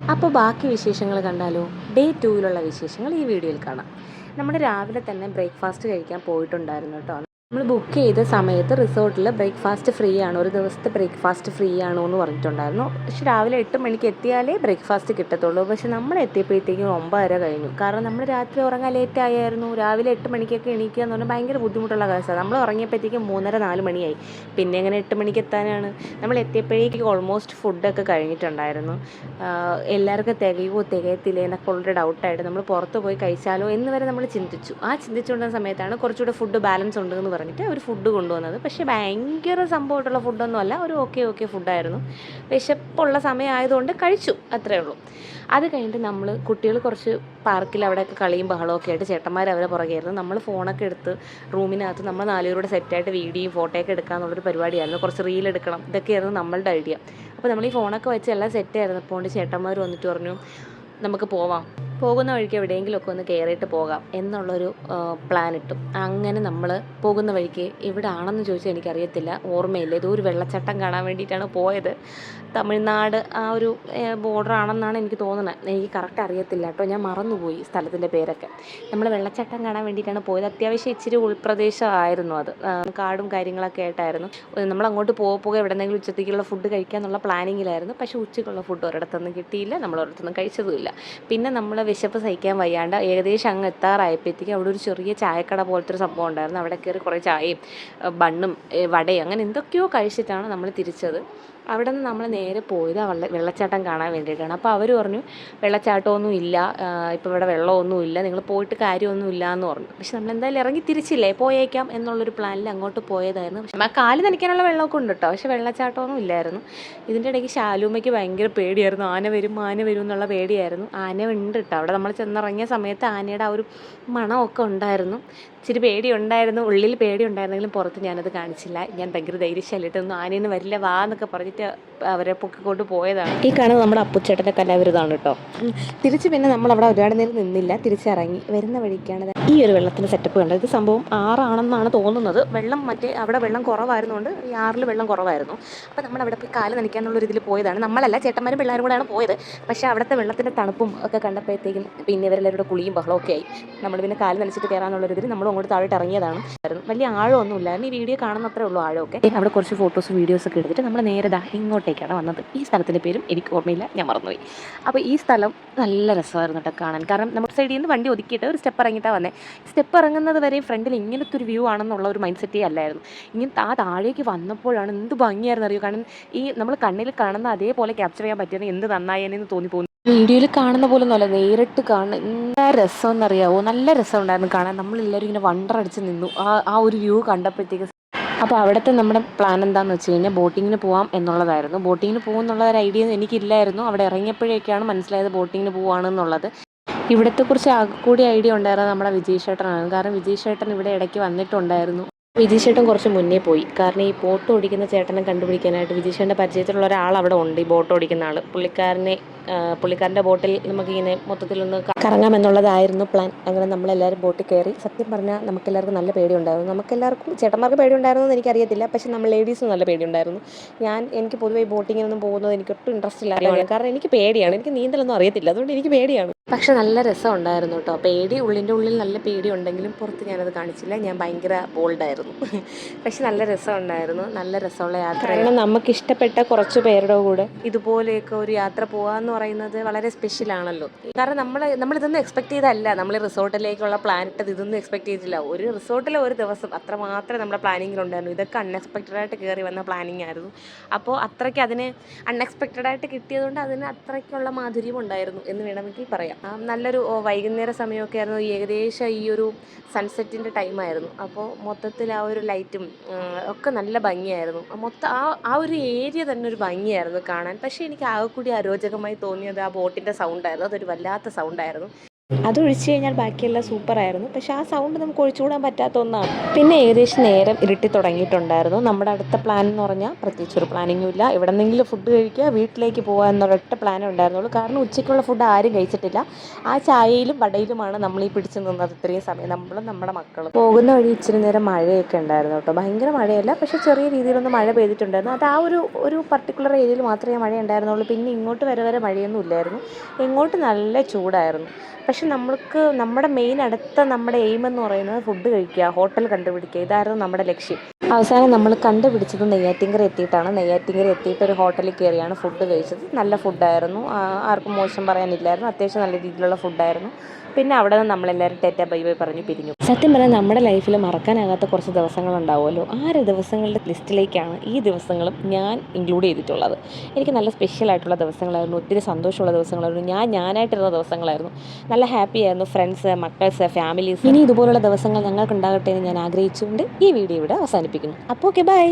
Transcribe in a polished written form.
അപ്പോൾ ബാക്കി വിശേഷങ്ങൾ കണ്ടാലോ? ഡേ 2 വിശേഷങ്ങൾ ഈ വീഡിയോയിൽ കാണാം. നമ്മൾ രാവിലെ തന്നെ ബ്രേക്ക്ഫാസ്റ്റ് കഴിക്കാൻ പോയിട്ടുണ്ടായിരുന്നു കേട്ടോ. നമ്മൾ ബുക്ക് ചെയ്ത സമയത്ത് റിസോർട്ടിൽ ബ്രേക്ക്ഫാസ്റ്റ് ഫ്രീ ആണ്, ഒരു ദിവസത്തെ ബ്രേക്ക്ഫാസ്റ്റ് ഫ്രീ ആണോ എന്ന് പറഞ്ഞിട്ടുണ്ടായിരുന്നു. പക്ഷെ രാവിലെ 8 മണിക്ക് എത്തിയാലേ ബ്രേക്ക്ഫാസ്റ്റ് കിട്ടത്തുള്ളൂ. പക്ഷെ നമ്മൾ എത്തിയപ്പോഴത്തേക്കും 9:30 കഴിഞ്ഞു. കാരണം നമ്മൾ രാത്രി ഉറങ്ങാൻ ലേറ്റ് ആയായിരുന്നു. രാവിലെ 8 മണിക്കൊക്കെ എണീക്കുക എന്ന് പറഞ്ഞാൽ ഭയങ്കര ബുദ്ധിമുട്ടുള്ള കേസാണ്. നമ്മൾ ഉറങ്ങിയപ്പോഴത്തേക്കും 3:30 4 മണിയായി. പിന്നെ എങ്ങനെ 8 മണിക്ക് എത്താനാണ്? നമ്മൾ എത്തിയപ്പോഴേക്കും ഓൾമോസ്റ്റ് ഫുഡൊക്കെ കഴിഞ്ഞിട്ടുണ്ടായിരുന്നു. എല്ലാവർക്കും തികയുമോ തികയത്തില്ലേ എന്നൊക്കെ ഉള്ളൊരു ഡൗട്ടായിട്ട് നമ്മൾ പുറത്ത് പോയി കഴിച്ചാലോ എന്ന് വരെ നമ്മൾ ചിന്തിച്ചു. ആ ചിന്തിച്ചുകൊണ്ടിരുന്ന സമയത്താണ് കുറച്ചുകൂടെ ഫുഡ് ബാലൻസ് ഉണ്ട് എന്ന് പറഞ്ഞിട്ട് അവർ ഫുഡ് കൊണ്ടുവന്നത്. പക്ഷേ ഭയങ്കര സംഭവമായിട്ടുള്ള ഫുഡൊന്നും അല്ല, ഒരു ഓക്കെ ഫുഡായിരുന്നു. വിശപ്പുള്ള സമയമായതുകൊണ്ട് കഴിച്ചു, അത്രേ ഉള്ളൂ. അത് കഴിഞ്ഞിട്ട് നമ്മൾ കുട്ടികൾ കുറച്ച് പാർക്കിൽ അവിടെയൊക്കെ കളിയും ബഹളമൊക്കെ ആയിട്ട് ചേട്ടന്മാർ അവരെ പുറകെയായിരുന്നു. നമ്മൾ ഫോണൊക്കെ എടുത്ത് റൂമിനകത്ത് നമ്മൾ 4 പേരുടെ സെറ്റായിട്ട് വീഡിയോയും ഫോട്ടോയൊക്കെ എടുക്കാമെന്നുള്ളൊരു പരിപാടിയായിരുന്നു. കുറച്ച് റീൽ എടുക്കണം, ഇതൊക്കെയായിരുന്നു നമ്മളുടെ ഐഡിയ. അപ്പോൾ നമ്മൾ ഈ ഫോണൊക്കെ വെച്ച് എല്ലാം സെറ്റായിരുന്നു. അപ്പോൾ ചേട്ടന്മാർ വന്നിട്ട് പറഞ്ഞു നമുക്ക് പോവാം, പോകുന്ന വഴിക്ക് എവിടെയെങ്കിലുമൊക്കെ ഒന്ന് കയറിയിട്ട് പോകാം എന്നുള്ളൊരു പ്ലാൻ ഇട്ടു. അങ്ങനെ നമ്മൾ പോകുന്ന വഴിക്ക് എവിടെ ആണെന്ന് ചോദിച്ചാൽ എനിക്കറിയത്തില്ല, ഓർമ്മയില്ല. ഏതോ ഒരു വെള്ളച്ചാട്ടം കാണാൻ വേണ്ടിയിട്ടാണ് പോയത്. തമിഴ്നാട് ആ ഒരു ബോർഡർ ആണെന്നാണ് എനിക്ക് തോന്നുന്നത്. എനിക്ക് കറക്റ്റ് അറിയത്തില്ല കേട്ടോ, ഞാൻ മറന്നുപോയി സ്ഥലത്തിൻ്റെ പേരൊക്കെ. നമ്മൾ വെള്ളച്ചാട്ടം കാണാൻ വേണ്ടിയിട്ടാണ് പോയത്. അത്യാവശ്യം ഇച്ചിരി ഉൾപ്രദേശമായിരുന്നു അത്, കാടും കാര്യങ്ങളൊക്കെ ആയിട്ടായിരുന്നു. നമ്മൾ അങ്ങോട്ട് പോകുക എവിടെയെങ്കിലും ഉച്ചത്തേക്കുള്ള ഫുഡ് കഴിക്കാമെന്നുള്ള പ്ലാനിങ്ങിലായിരുന്നു. പക്ഷേ ഉച്ചയ്ക്കുള്ള ഫുഡ് ഒരിടത്തൊന്നും കിട്ടിയില്ല, നമ്മൾ ഒരിടത്തൊന്നും കഴിച്ചതുമില്ല. പിന്നെ നമ്മൾ വിശപ്പ് സഹിക്കാൻ വയ്യാണ്ട് ഏകദേശം അങ്ങ് എത്താറായപ്പോഴത്തേക്കും അവിടെ ഒരു ചെറിയ ചായക്കട പോലത്തെ ഒരു സംഭവം ഉണ്ടായിരുന്നു. അവിടെ കയറി കുറേ ചായയും ബണ്ണും വടയും അങ്ങനെ എന്തൊക്കെയോ കഴിച്ചിട്ടാണ് നമ്മൾ തിരിച്ചത്. അവിടെ നിന്ന് നമ്മൾ നേരെ പോയത് വെള്ളച്ചാട്ടം കാണാൻ വേണ്ടിയിട്ടാണ്. അപ്പോൾ അവർ പറഞ്ഞു വെള്ളച്ചാട്ടമൊന്നും ഇല്ല, ഇപ്പോൾ ഇവിടെ വെള്ളമൊന്നും ഇല്ല, നിങ്ങൾ പോയിട്ട് കാര്യമൊന്നും ഇല്ല എന്ന് പറഞ്ഞു. പക്ഷെ നമ്മൾ എന്തായാലും ഇറങ്ങി തിരിച്ചില്ലേ, പോയേക്കാം എന്നുള്ളൊരു പ്ലാനിൽ അങ്ങോട്ട് പോയതായിരുന്നു. പക്ഷെ ആ കാല് നനയ്ക്കാനുള്ള വെള്ളമൊക്കെ ഉണ്ട് കേട്ടോ, പക്ഷെ വെള്ളച്ചാട്ടമൊന്നും ഇല്ലായിരുന്നു. ഇതിൻ്റെ ഇടയ്ക്ക് ശാലുമ്മയ്ക്ക് ഭയങ്കര പേടിയായിരുന്നു, ആന വരും എന്നുള്ള പേടിയായിരുന്നു. ആന ഉണ്ട് കേട്ടോ, അവിടെ നമ്മൾ ചെന്നിറങ്ങിയ സമയത്ത് ആനയുടെ ആ ഒരു മണമൊക്കെ ഉണ്ടായിരുന്നു. ഇച്ചിരി പേടിയുണ്ടായിരുന്നു, ഉള്ളിൽ പേടിയുണ്ടായിരുന്നെങ്കിലും പുറത്ത് ഞാനത് കാണിച്ചില്ല. ഞാൻ ഭയങ്കര ധൈര്യശാലിയിട്ടൊന്നും ആനയൊന്നും വരില്ല വാ എന്നൊക്കെ പറഞ്ഞിട്ട് അവരെ പൊക്കിക്കൊണ്ട് പോയതാണ്. ഈ കാണുന്നത് നമ്മുടെ അപ്പുച്ചേട്ടൻ്റെ കലാവിരുതാണ് കേട്ടോ. തിരിച്ച് പിന്നെ നമ്മൾ അവിടെ ഒരുപാട് നേരം നിന്നില്ല, തിരിച്ചിറങ്ങി വരുന്ന വഴിക്കാണ് ഈ ഒരു വെള്ളത്തിൻ്റെ സെറ്റപ്പ് കണ്ടത്. ഇത് സംഭവം ആറാണെന്നാണ് തോന്നുന്നത്. വെള്ളം അവിടെ വെള്ളം കുറവായിരുന്നുകൊണ്ട് ഈ ആറിൽ വെള്ളം കുറവായിരുന്നു. അപ്പോൾ നമ്മൾ അവിടെ പോയി കാല് നനയ്ക്കാനുള്ള രീതിയിൽ പോയതാണ്. നമ്മളല്ല, ചേട്ടന്മാരും പിള്ളേരും കൂടെയാണ് പോയത്. പക്ഷേ അവിടുത്തെ വെള്ളത്തിൻ്റെ തണുപ്പും ഒക്കെ കണ്ടപ്പോഴത്തേക്കും പിന്നെ ഇവരെല്ലാവരുടെ കുളിയും ബഹളമൊക്കെ ആയി. നമ്മൾ പിന്നെ കാല് നനച്ചിട്ട് കയറാനുള്ള രീതിയിൽ നമ്മൾ അങ്ങോട്ട് താഴോട്ട് ഇറങ്ങിയതാണ്. വലിയ ആഴമൊന്നും ഇല്ലായിരുന്നു, ഈ വീഡിയോ കാണുന്നത്രേ ഉള്ളൂ ആഴമൊക്കെ. അവിടെ കുറച്ച് ഫോട്ടോസ് വീഡിയോസ് ഒക്കെ എടുത്തിട്ട് നമ്മൾ നേരെ ഇങ്ങോട്ടേക്കാണ് വന്നത്. ഈ സ്ഥലത്തിൻ്റെ പേരും എനിക്ക് ഓർമ്മയില്ല, ഞാൻ മറന്നുപോയി. അപ്പോൾ ഈ സ്ഥലം നല്ല രസമായിരുന്നു കേട്ടോ കാണാൻ. കാരണം നമ്മുടെ സൈഡിൽ നിന്ന് വണ്ടി ഒതുക്കിയിട്ട് ഒരു സ്റ്റെപ്പ് ഇറങ്ങിയിട്ടാണ് വന്നത്. സ്റ്റെപ്പ് ഇറങ്ങുന്നത് വരെയും ഫ്രണ്ടിൽ ഇങ്ങനത്തെ ഒരു വ്യൂ ആണെന്നുള്ള ഒരു മൈൻഡ് സെറ്റേ അല്ലായിരുന്നു. ഇങ്ങനെ താഴേക്ക് വന്നപ്പോഴാണ് എന്ത് ഭംഗിയായിരുന്നു അറിയോ. കാരണം ഈ നമ്മൾ കണ്ണിൽ കാണുന്ന അതേപോലെ ക്യാപ്ചർ ചെയ്യാൻ പറ്റിയത് എന്ത് നന്നായെന്ന് തോന്നിപ്പോകുന്നു. വീഡിയോയിൽ കാണുന്ന പോലെ ഒന്നുമല്ല, നേരിട്ട് കാണുന്ന എന്താ രസം എന്നറിയാവോ. നല്ല രസമുണ്ടായിരുന്നു കാണാൻ. നമ്മളെല്ലാവരും ഇങ്ങനെ വണ്ടറടിച്ച് നിന്നു ആ ഒരു വ്യൂ കണ്ടപ്പോഴത്തേക്ക്. അപ്പോൾ അവിടുത്തെ നമ്മുടെ പ്ലാൻ എന്താണെന്ന് വെച്ച് കഴിഞ്ഞാൽ ബോട്ടിങ്ങിന് പോകാം എന്നുള്ളതായിരുന്നു. ബോട്ടിങ്ങിന് പോകുമെന്നുള്ള ഒരു ഐഡിയ എനിക്കില്ലായിരുന്നു. അവിടെ ഇറങ്ങിയപ്പോഴേക്കാണ് മനസ്സിലായത് ബോട്ടിങ്ങിന് പോവുകയാണെന്നുള്ളത്. ഇവിടത്തെ കുറിച്ച് ആകെ കൂടി ഐഡിയ ഉണ്ടായിരുന്നത് നമ്മുടെ വിജയ് ചേട്ടനാണ്. കാരണം വിജയ് ചേട്ടൻ ഇവിടെ ഇടയ്ക്ക് വന്നിട്ടുണ്ടായിരുന്നു. വിജയ് ചേട്ടൻ കുറച്ച് മുന്നേ പോയി. കാരണം ഈ ബോട്ട് ഓടിക്കുന്ന ചേട്ടനെ കണ്ടുപിടിക്കാനായിട്ട് വിജയ് ചേട്ടൻ്റെ പരിചയത്തിലുള്ള ഒരാൾ അവിടെ ഉണ്ട്, ഈ ബോട്ട് ഓടിക്കുന്ന ആൾ. പുള്ളിക്കാരൻ്റെ ബോട്ടിൽ നമുക്കിങ്ങനെ മൊത്തത്തിലൊന്ന് കറങ്ങാമെന്നുള്ളതായിരുന്നു പ്ലാൻ. അങ്ങനെ നമ്മളെല്ലാവരും ബോട്ടിൽ കയറി. സത്യം പറഞ്ഞാൽ നമുക്കെല്ലാവർക്കും നല്ല പേടിയുണ്ടായിരുന്നു. നമുക്കെല്ലാവർക്കും, ചേട്ടന്മാർക്ക് പേടിയുണ്ടായിരുന്നു എന്ന് എനിക്കറിയത്തില്ല, പക്ഷേ നമ്മൾ ലേഡീസിന് നല്ല പേടിയുണ്ടായിരുന്നു. എനിക്ക് പൊതുവേ ബോട്ടിങ്ങിനൊന്നും പോകുന്നത് എനിക്കൊട്ടും ഇൻട്രസ്റ്റ് ഇല്ലായിരുന്നു. കാരണം എനിക്ക് പേടിയാണ്, എനിക്ക് നീന്തലൊന്നും അറിയത്തില്ല, അതുകൊണ്ട് എനിക്ക് പേടിയാണ്. പക്ഷെ നല്ല രസം ഉണ്ടായിരുന്നു കേട്ടോ. പേടി ഉള്ളിൻ്റെ ഉള്ളിൽ നല്ല പേടി ഉണ്ടെങ്കിലും പുറത്ത് ഞാനത് കാണിച്ചില്ല, ഞാൻ ഭയങ്കര ബോൾഡായിരുന്നു. പക്ഷെ നല്ല രസം ഉണ്ടായിരുന്നു, നല്ല രസമുള്ള യാത്ര. കാരണം നമുക്കിഷ്ടപ്പെട്ട കുറച്ച് പേരുടെ കൂടെ ഇതുപോലെയൊക്കെ ഒരു യാത്ര പോകാമെന്ന് പറയുന്നത് വളരെ സ്പെഷ്യലാണല്ലോ. കാരണം നമ്മളിതൊന്നും എക്സ്പെക്ട് ചെയ്തല്ല നമ്മൾ റിസോർട്ടിലേക്കുള്ള പ്ലാൻ ഇട്ടത്. ഇതൊന്നും എക്സ്പെക്ട് ചെയ്തില്ല. ഒരു റിസോർട്ടിലെ ഒരു ദിവസം അത്ര മാത്രമേ നമ്മുടെ പ്ലാനിങ്ങിലുണ്ടായിരുന്നു. ഇതൊക്കെ അൺഎക്സ്പെക്റ്റഡായിട്ട് കയറി വന്ന പ്ലാനിങ് ആയിരുന്നു. അപ്പോൾ അത്രയ്ക്ക് അതിന് അൺഎക്സ്പെക്റ്റഡായിട്ട് കിട്ടിയതുകൊണ്ട് അതിന് അത്രയ്ക്കുള്ള മാധുര്യം ഉണ്ടായിരുന്നു എന്ന് വേണമെങ്കിൽ പറയാം. നല്ലൊരു വൈകുന്നേര സമയമൊക്കെ ആയിരുന്നു. ഏകദേശം ഈ ഒരു സൺസെറ്റിൻ്റെ ടൈമായിരുന്നു. അപ്പോൾ മൊത്തത്തിൽ ആ ഒരു ലൈറ്റും ഒക്കെ നല്ല ഭംഗിയായിരുന്നു. മൊത്തം ആ ഒരു ഏരിയ തന്നെ ഒരു ഭംഗിയായിരുന്നു കാണാൻ. പക്ഷേ എനിക്ക് ആകെ കൂടി അരോചകമായി തോന്നിയത് ആ ബോട്ടിൻ്റെ സൗണ്ടായിരുന്നു. അതൊരു വല്ലാത്ത സൗണ്ടായിരുന്നു. അതൊഴിച്ച് കഴിഞ്ഞാൽ ബാക്കിയെല്ലാം സൂപ്പറായിരുന്നു. പക്ഷേ ആ സൗണ്ട് നമുക്ക് ഒഴിച്ചുകൂടാൻ പറ്റാത്ത ഒന്നാണ്. പിന്നെ ഏകദേശം നേരം ഇരുട്ടി തുടങ്ങിയിട്ടുണ്ടായിരുന്നു. നമ്മുടെ അടുത്ത പ്ലാൻ എന്ന് പറഞ്ഞാൽ പ്രത്യേകിച്ചൊരു പ്ലാനിങ്ങും ഇല്ല. എവിടെന്നെങ്കിലും ഫുഡ് കഴിക്കുക, വീട്ടിലേക്ക് പോകുക എന്നൊരൊറ്റ പ്ലാനേ ഉണ്ടായിരുന്നുള്ളൂ. കാരണം ഉച്ചയ്ക്കുള്ള ഫുഡ് ആരും കഴിച്ചിട്ടില്ല. ആ ചായയിലും വടയിലുമാണ് നമ്മൾ ഈ പിടിച്ചു നിന്നത് ഇത്രയും സമയം, നമ്മളും നമ്മുടെ മക്കളും. പോകുന്ന വഴി ഇച്ചിരി നേരം മഴയൊക്കെ ഉണ്ടായിരുന്നു കേട്ടോ. ഭയങ്കര മഴയല്ല, പക്ഷേ ചെറിയ രീതിയിലൊന്ന് മഴ പെയ്തിട്ടുണ്ടായിരുന്നു. അത് ആ ഒരു പർട്ടിക്കുലർ ഏരിയയിൽ മാത്രമേ മഴ ഉണ്ടായിരുന്നുള്ളൂ. പിന്നെ ഇങ്ങോട്ട് വരെ മഴയൊന്നും ഇല്ലായിരുന്നു. ഇങ്ങോട്ട് നല്ല ചൂടായിരുന്നു. പക്ഷെ നമ്മൾക്ക് നമ്മുടെ മെയിൻ അടുത്ത നമ്മുടെ എയിം എന്ന് പറയുന്നത് ഫുഡ് കഴിക്കുക, ഹോട്ടൽ കണ്ടുപിടിക്കുക. ഇതായിരുന്നു നമ്മുടെ ലക്ഷ്യം. അവസാനം നമ്മൾ കണ്ടുപിടിച്ചത് നെയ്യാറ്റിൻകര എത്തിയിട്ടാണ്. നെയ്യാറ്റിൻകര എത്തിയിട്ട് ഒരു ഹോട്ടലിൽ കയറിയാണ് ഫുഡ് കഴിച്ചത്. നല്ല ഫുഡായിരുന്നു, ആർക്കും മോശം പറയാനില്ലായിരുന്നു. അത്യാവശ്യം നല്ല രീതിയിലുള്ള ഫുഡായിരുന്നു. പിന്നെ അവിടെ നിന്ന് നമ്മളെല്ലാവരും ടാറ്റാ ബൈ ബൈ പറഞ്ഞു പിരിഞ്ഞു. സത്യം പറഞ്ഞാൽ നമ്മുടെ ലൈഫിൽ മറക്കാനാകാത്ത കുറച്ച് ദിവസങ്ങളുണ്ടാവുമല്ലോ. ആ ഒരു ദിവസങ്ങളുടെ ലിസ്റ്റിലേക്കാണ് ഈ ദിവസങ്ങളും ഞാൻ ഇൻക്ലൂഡ് ചെയ്തിട്ടുള്ളത്. എനിക്ക് നല്ല സ്പെഷ്യലായിട്ടുള്ള ദിവസങ്ങളായിരുന്നു, ഒത്തിരി സന്തോഷമുള്ള ദിവസങ്ങളായിരുന്നു, ഞാനായിട്ടിരുന്ന ദിവസങ്ങളായിരുന്നു. നല്ല ഹാപ്പി ആയിരുന്നു. ഫ്രണ്ട്സ്, മക്കൾസ്, ഫാമിലീസ്, ഇനി ഇതുപോലുള്ള ദിവസങ്ങൾ ഞങ്ങൾക്ക് ഉണ്ടാകട്ടെ എന്ന് ഞാൻ ആഗ്രഹിച്ചുകൊണ്ട് ഈ വീഡിയോ ഇവിടെ അവസാനിപ്പിക്കുന്നു. അപ്പോൾ ഓക്കെ, ബൈ.